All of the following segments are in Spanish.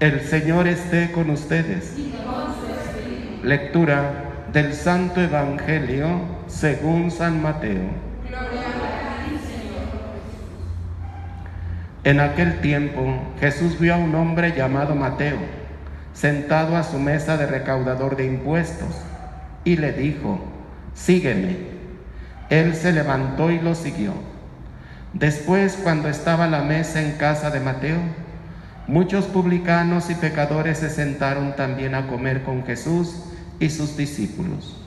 El Señor esté con ustedes. Lectura del Santo Evangelio según San Mateo. En aquel tiempo Jesús vio a un hombre llamado Mateo, sentado a su mesa de recaudador de impuestos, y le dijo: «Sígueme». Él se levantó y lo siguió. Después, cuando estaba a la mesa en casa de Mateo, muchos publicanos y pecadores se sentaron también a comer con Jesús y sus discípulos.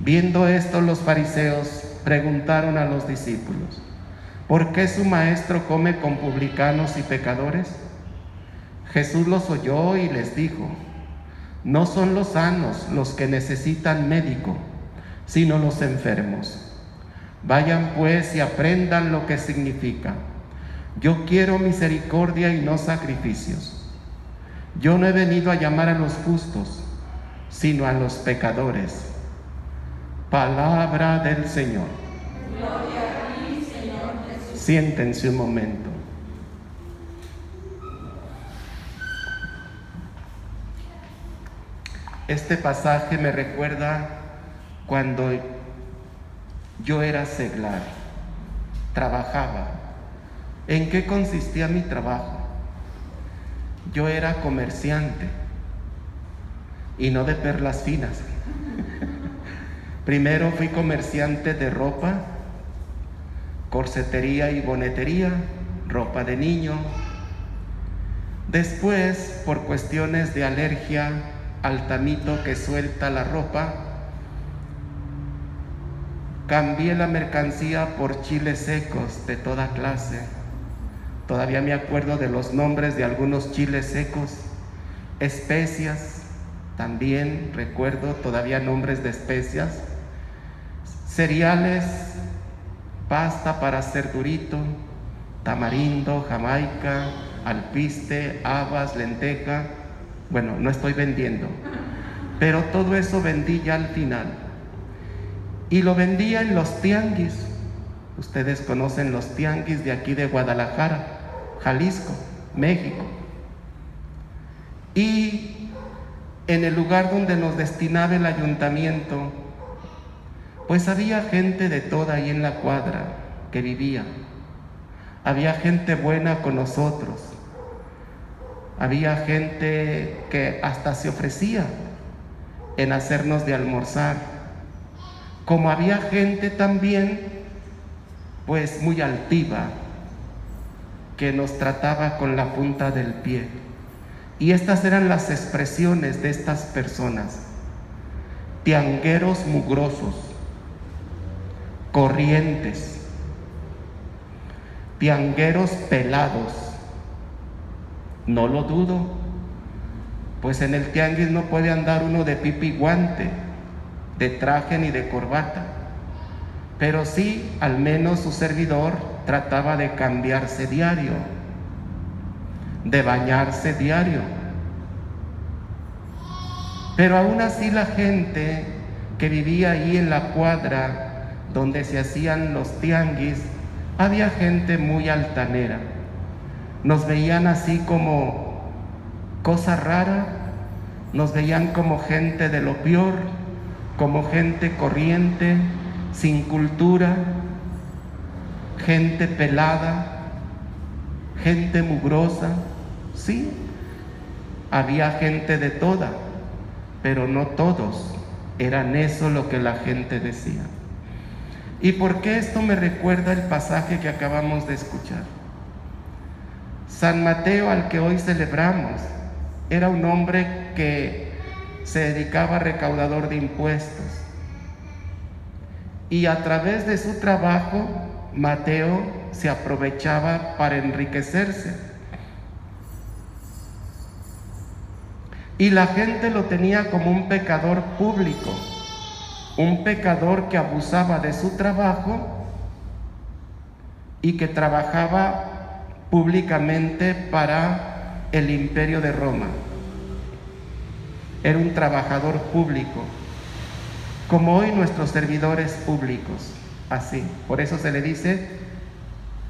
Viendo esto, los fariseos preguntaron a los discípulos: ¿por qué su maestro come con publicanos y pecadores? Jesús los oyó y les dijo: no son los sanos los que necesitan médico, sino los enfermos. Vayan pues y aprendan lo que significa: yo quiero misericordia y no sacrificios. Yo no he venido a llamar a los justos, sino a los pecadores. Palabra del Señor. Gloria a ti, Señor Jesús. Siéntense un momento. Este pasaje me recuerda cuando yo era seglar, trabajaba. ¿En qué consistía mi trabajo? Yo era comerciante y no de perlas finas. Primero fui comerciante de ropa, corsetería y bonetería, ropa de niño. Después, por cuestiones de alergia al tamito que suelta la ropa, cambié la mercancía por chiles secos de toda clase. Todavía me acuerdo de los nombres de algunos chiles secos, especias, también recuerdo todavía nombres de especias, cereales, pasta para hacer durito, tamarindo, jamaica, alpiste, habas, lenteja. Bueno, no estoy vendiendo, pero todo eso vendí ya al final. Y lo vendía en los tianguis. Ustedes conocen los tianguis de aquí de Guadalajara, Jalisco, México. Y en el lugar donde nos destinaba el ayuntamiento, pues había gente de toda ahí en la cuadra que vivía. Había gente buena con nosotros. Había gente que hasta se ofrecía en hacernos de almorzar. Como había gente también, pues muy altiva, que nos trataba con la punta del pie. Y estas eran las expresiones de estas personas: tiangueros mugrosos, corrientes, tiangueros pelados. No lo dudo, pues en el tianguis no puede andar uno de pipa y guante, de traje ni de corbata, pero sí, al menos su servidor trataba de cambiarse diario, de bañarse diario. Pero aún así la gente que vivía ahí en la cuadra donde se hacían los tianguis, había gente muy altanera. Nos veían así como cosa rara, nos veían como gente de lo peor, como gente corriente, sin cultura, gente pelada, gente mugrosa. Sí, había gente de toda, pero no todos eran eso lo que la gente decía. ¿Y por qué esto me recuerda el pasaje que acabamos de escuchar? San Mateo, al que hoy celebramos, era un hombre que se dedicaba a recaudador de impuestos. Y a través de su trabajo, Mateo se aprovechaba para enriquecerse. Y la gente lo tenía como un pecador público, un pecador que abusaba de su trabajo y que trabajaba públicamente para el imperio de Roma. Era un trabajador público, como hoy nuestros servidores públicos, así. Por eso se le dice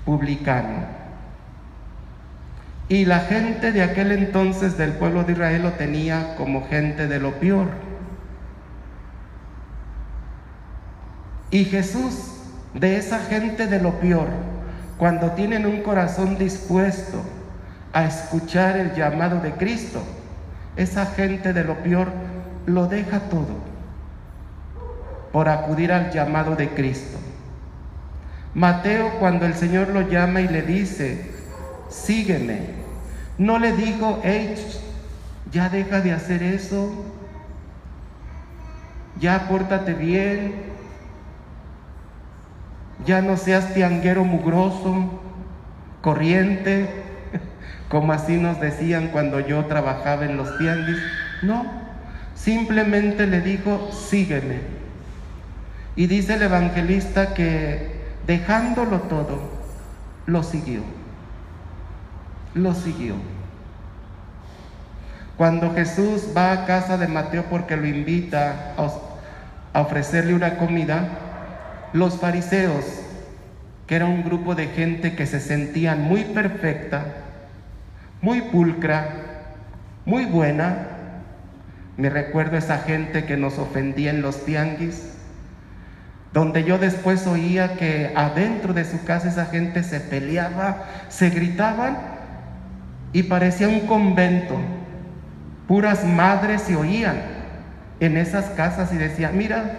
publicano. Y la gente de aquel entonces del pueblo de Israel lo tenía como gente de lo peor. Y Jesús, de esa gente de lo peor, cuando tienen un corazón dispuesto a escuchar el llamado de Cristo, esa gente de lo peor lo deja todo por acudir al llamado de Cristo. Mateo, cuando el Señor lo llama y le dice, sígueme, no le digo, hey, ya deja de hacer eso, ya pórtate bien, ya no seas tianguero mugroso, corriente, como así nos decían cuando yo trabajaba en los tianguis. No, simplemente le dijo, sígueme. Y dice el evangelista que dejándolo todo, lo siguió. Lo siguió. Cuando Jesús va a casa de Mateo porque lo invita a ofrecerle una comida, los fariseos, que era un grupo de gente que se sentían muy perfecta, muy pulcra, muy buena, me recuerdo esa gente que nos ofendía en los tianguis, donde yo después oía que adentro de su casa esa gente se peleaba, se gritaban, y parecía un convento, puras madres se oían en esas casas y decía, mira,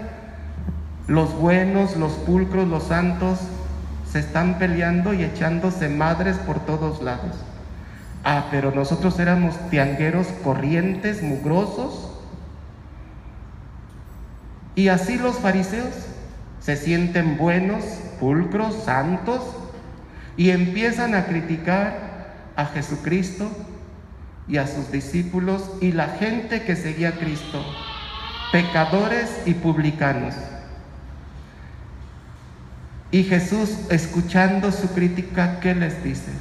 los buenos, los pulcros, los santos se están peleando y echándose madres por todos lados. Ah, pero nosotros éramos tiangueros corrientes, mugrosos. Y así los fariseos se sienten buenos, pulcros, santos, y empiezan a criticar a Jesucristo y a sus discípulos y la gente que seguía a Cristo, pecadores y publicanos. Y Jesús, escuchando su crítica, ¿qué les dice?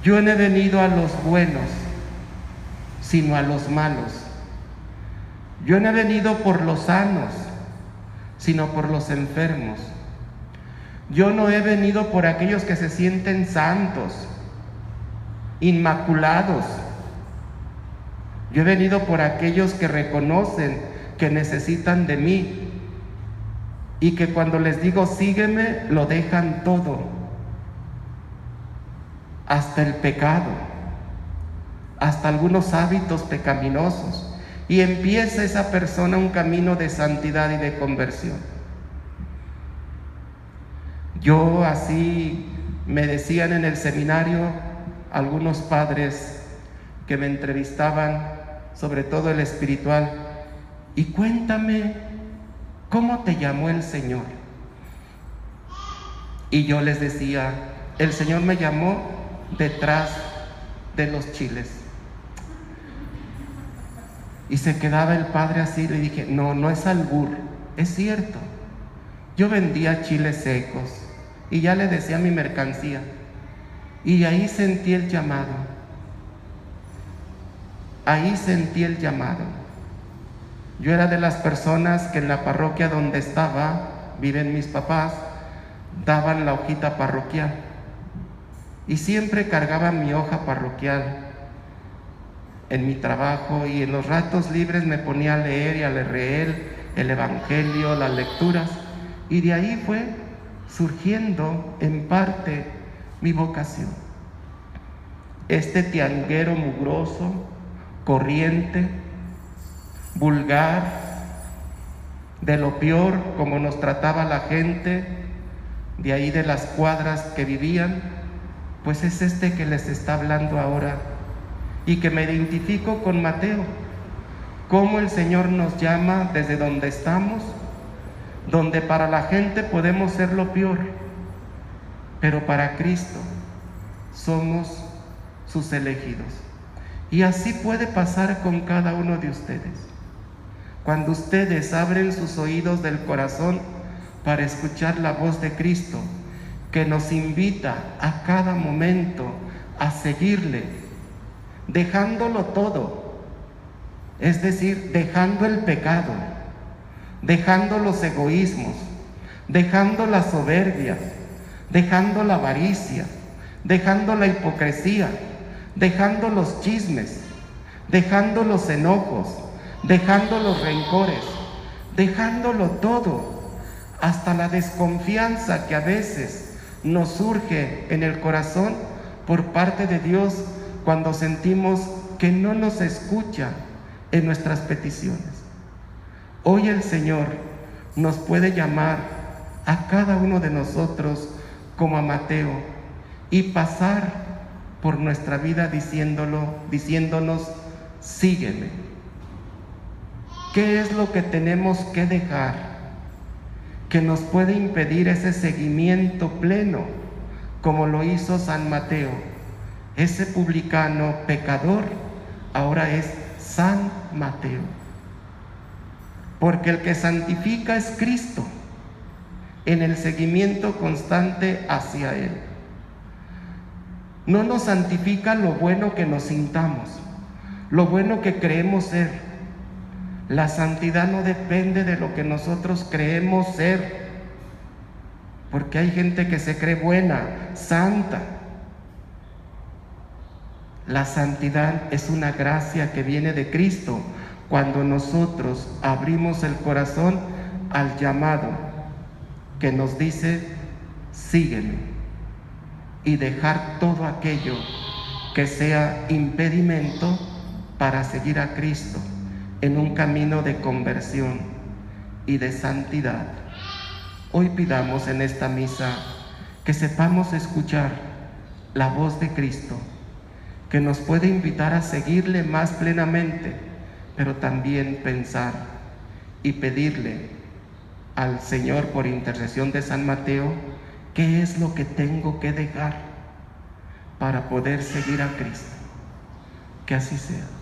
Yo no he venido a los buenos, sino a los malos. Yo no he venido por los sanos, sino por los enfermos. Yo no he venido por aquellos que se sienten santos, inmaculados. Yo he venido por aquellos que reconocen que necesitan de mí y que cuando les digo sígueme, lo dejan todo, hasta el pecado, hasta algunos hábitos pecaminosos, y empieza esa persona un camino de santidad y de conversión. Yo así me decían en el seminario algunos padres que me entrevistaban, sobre todo el espiritual, y cuéntame, ¿cómo te llamó el Señor? Y yo les decía, el Señor me llamó detrás de los chiles. Y se quedaba el padre así, le dije, no, no es albur, es cierto. Yo vendía chiles secos y ya le decía mi mercancía. Y ahí sentí el llamado. Ahí sentí el llamado. Yo era de las personas que en la parroquia donde estaba, viven mis papás, daban la hojita parroquial. Y siempre cargaba mi hoja parroquial en mi trabajo, y en los ratos libres me ponía a leer y a leer el Evangelio, las lecturas. Y de ahí fue surgiendo en parte mi vocación. Este tianguero mugroso, corriente, vulgar, de lo peor, como nos trataba la gente de ahí de las cuadras que vivían, pues es este que les está hablando ahora, y que me identifico con Mateo, cómo el Señor nos llama desde donde estamos, donde para la gente podemos ser lo peor, pero para Cristo somos sus elegidos. Y así puede pasar con cada uno de ustedes. Cuando ustedes abren sus oídos del corazón para escuchar la voz de Cristo, que nos invita a cada momento a seguirle, dejándolo todo, es decir, dejando el pecado, dejando los egoísmos, dejando la soberbia, dejando la avaricia, dejando la hipocresía, dejando los chismes, dejando los enojos, dejando los rencores, dejándolo todo, hasta la desconfianza que a veces nos surge en el corazón por parte de Dios cuando sentimos que no nos escucha en nuestras peticiones. Hoy el Señor nos puede llamar a cada uno de nosotros como a Mateo y pasar por nuestra vida diciéndonos, sígueme. ¿Qué es lo que tenemos que dejar que nos puede impedir ese seguimiento pleno, como lo hizo San Mateo? Ese publicano pecador ahora es San Mateo, porque el que santifica es Cristo en el seguimiento constante hacia Él. No nos santifica lo bueno que nos sintamos, lo bueno que creemos ser. La santidad no depende de lo que nosotros creemos ser, porque hay gente que se cree buena, santa. La santidad es una gracia que viene de Cristo cuando nosotros abrimos el corazón al llamado que nos dice, sígueme, y dejar todo aquello que sea impedimento para seguir a Cristo en un camino de conversión y de santidad. Hoy pidamos en esta misa que sepamos escuchar la voz de Cristo, que nos puede invitar a seguirle más plenamente, pero también pensar y pedirle al Señor por intercesión de San Mateo, ¿qué es lo que tengo que dejar para poder seguir a Cristo? Que así sea.